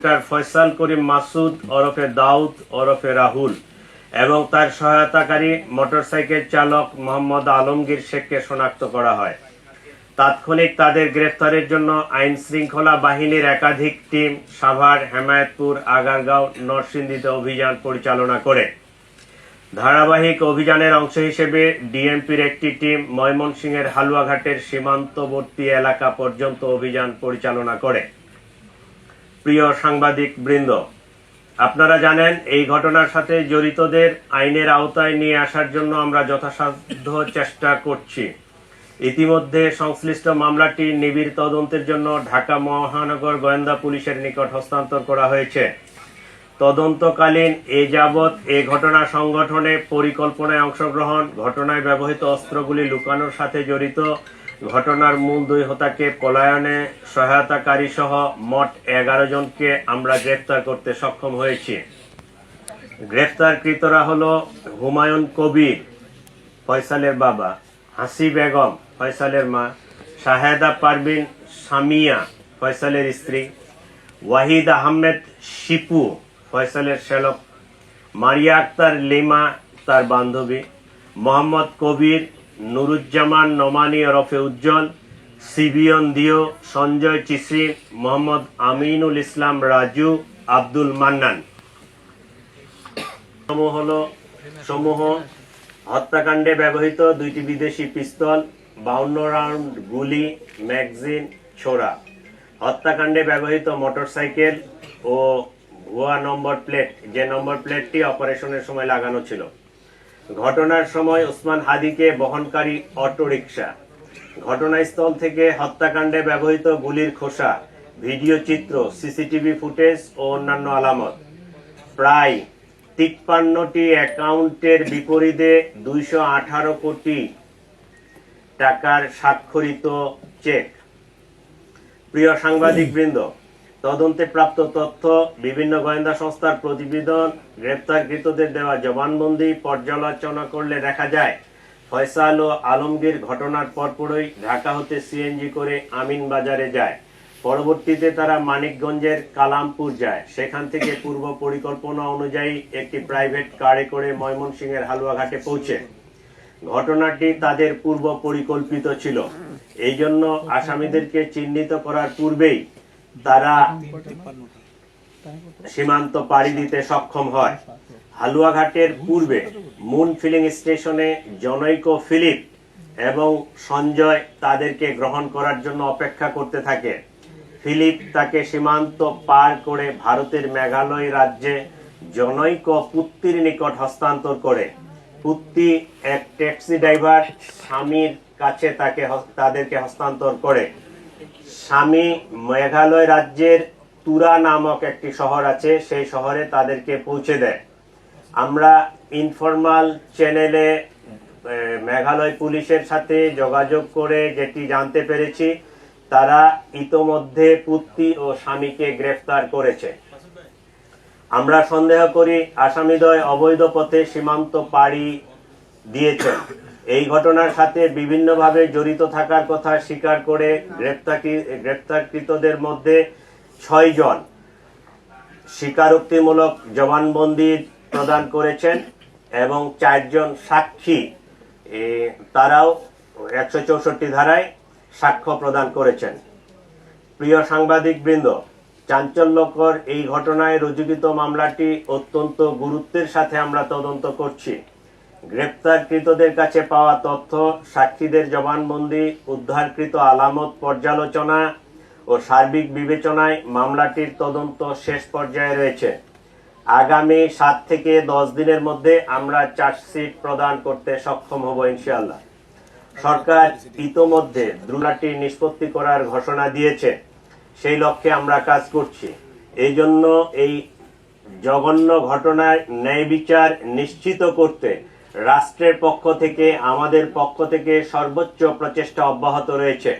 Doctor Faisal করিম মাসুদ ওরফে দাউদ ওরফে রাহুল এবং তার সহায়তাকারী মোটরসাইকেল চালক মোহাম্মদ আলমগীর শেখকে শনাক্ত করা হয়। তাৎক্ষণিক তাদের গ্রেফতারের জন্য আইন শৃঙ্খলা বাহিনীর একাধিক টিম সাভার, হেমায়েতপুর, আগারগাঁও, নরসিংদীতে অভিযান পরিচালনা করে। ধারাবাহিক অভিযানের অংশ হিসেবে ডিএমপির একটি টিম ময়মনসিংহের হালুয়াঘাটের সীমান্তবর্তী এলাকা পর্যন্ত অভিযান পরিচালনা করে। প্রিয় সাংবাদিক বৃন্দ, আপনারা জানেন এই ঘটনার সাথে জড়িতদের আইনের আওতায় নিয়ে আসার জন্য আমরা যথাসাধ্য চেষ্টা করছি। ইতিমধ্যে সংশ্লিষ্ট মামলাটি নিবিড় তদন্তের জন্য ঢাকা মহানগর গোয়েন্দা পুলিশের নিকট হস্তান্তর করা হয়েছে। তদন্তকালীন এ যাবৎ এ ঘটনা সংগঠনে পরিকল্পনায় অংশগ্রহণ, ঘটনায় ব্যবহৃত অস্ত্রগুলি লুকানোর সাথে জড়িত, ঘটনার মূল দুই হোতাকে পলায়নে সহায়তাকারী সহ মোট 11 জনকে আমরা গ্রেফতার করতে সক্ষম হয়েছি। গ্রেফতারকৃতরা হলো হুমায়ুন কবির, ফয়সালের বাবা; হাসি বেগম, ফয়সালের মা; শাহেদা পারভিন সামিয়া, ফয়সালের স্ত্রী; ওয়াহিদ আহমেদ শিপু, ফয়সালের শ্যালক; মারিয়া আক্তার লিমা, তার বান্ধবী; মোহাম্মদ কবির, নুরুজ্জামান নোমানী ওরফে উজ্জ্বল, সিবিয়ন দিও, সঞ্জয় চিসি, মোহাম্মদ আমিনুল ইসলাম রাজু, আব্দুল মান্নান। সমূহ হত্যাকাণ্ডে ব্যবহৃত 2টি বিদেশি পিস্তল, 52 রাউন্ড গুলি, ম্যাগজিন, ছোরা; হত্যাকাণ্ডে ব্যবহৃত মোটরসাইকেল ও ভুয়া নম্বর প্লেট, যে নম্বর প্লেটটি অপারেশনের সময় লাগানো ছিল; ঘটনার সময় ওসমান হাদিকে বহনকারী অটোরিকশা; ঘটনাস্থল থেকে হত্যাকাণ্ডে ব্যবহৃত গুলির খোসা, ভিডিও চিত্র, সিসিটিভি ফুটেজ ও অন্যান্য আলামত; প্রায় 53টি অ্যাকাউন্টের বিপরীতে 218 কোটি টাকার স্বাক্ষরিত চেক। প্রিয় সাংবাদিক বৃন্দ, তদন্তে প্রাপ্ত তথ্য, বিভিন্ন গোয়েন্দা সংস্থার প্রতিবেদন, গ্রেপ্তারকৃতদের দেওয়া জবানবন্দি পর্যালোচনা করলে দেখা যায় ফয়সাল ও আলমগীর ঘটনার পরপরই ঢাকা হতে সিএনজি করে আমিনবাজারে যায়। পরবর্তীতে তারা মানিকগঞ্জের কালামপুর যায়। সেখান থেকে পূর্ব পরিকল্পনা অনুযায়ী একটি প্রাইভেট কারে করে ময়মনসিংহের হালুয়াঘাটে পৌঁছে। ঘটনাটি তাদের পূর্ব পরিকল্পিত ছিল। এই জন্য আসামিদেরকে চিহ্নিত করার পূর্বেই তারা সীমান্ত পাড়ি দিতে সক্ষম হয়। হালুয়াঘাটের পূর্বে মুন ফিলিং স্টেশনে জনৈক ফিলিপ এবং সঞ্জয় তাদেরকে গ্রহণ করার জন্য অপেক্ষা করতে থাকে। ফিলিপ তাকে সীমান্ত পার করে ভারতের মেঘালয় রাজ্যে জনৈক পুত্তির নিকট হস্তান্তর করে। পুত্তি এক ট্যাক্সি ড্রাইভার স্বামীর কাছে তাদেরকে হস্তান্তর করে। স্বামী মেঘালয় রাজ্যের তুরা নামক একটি শহর আছে, সেই শহরে তাদেরকে পৌঁছে দেয়। আমরা ইনফরমাল চ্যানেলে মেঘালয় পুলিশের সাথে যোগাযোগ করে যেটি জানতে পেরেছি, তারা ইতোমধ্যে পুত্তি ও স্বামীকে গ্রেফতার করেছে। আমরা সন্দেহ করি আসামিদ্বয় অবৈধ পথে সীমান্ত পাড়ি দিয়েছেন। এই ঘটনার সাথে বিভিন্নভাবে জড়িত থাকার কথা স্বীকার করে গ্রেপ্তারকৃতদের মধ্যে 6 জন স্বীকারোক্তিমূলক জবানবন্দি প্রদান করেছেন এবং 4 জন সাক্ষী তারাও 164 ধারায় সাক্ষ্য প্রদান করেছেন। প্রিয় সাংবাদিক বৃন্দ, চাঞ্চল্যকর এই ঘটনায় রুজুকৃত মামলাটি অত্যন্ত গুরুত্বের সাথে আমরা তদন্ত করছি। গ্রেপ্তারকৃতদের কাছে পাওয়া তথ্য, সাক্ষীদের জবানবন্দি, উদ্ধারকৃত আলামত পর্যালোচনা ও সার্বিক বিবেচনায় মামলাটির তদন্ত শেষ পর্যায়ে রয়েছে। আগামী 7 থেকে 10 দিনের মধ্যে আমরা চার্জশিট প্রদান করতে সক্ষম হব ইনশাআল্লাহ। সরকার ইতোমধ্যে দ্রুতটি নিষ্পত্তি করার ঘোষণা দিয়েছে, সেই লক্ষ্যে আমরা কাজ করছি। এই জন্য এই জঘন্য ঘটনার ন্যায় বিচার নিশ্চিত করতে রাষ্ট্রের পক্ষ থেকে, আমাদের পক্ষ থেকে সর্বোচ্চ প্রচেষ্টা অব্যাহত রয়েছে।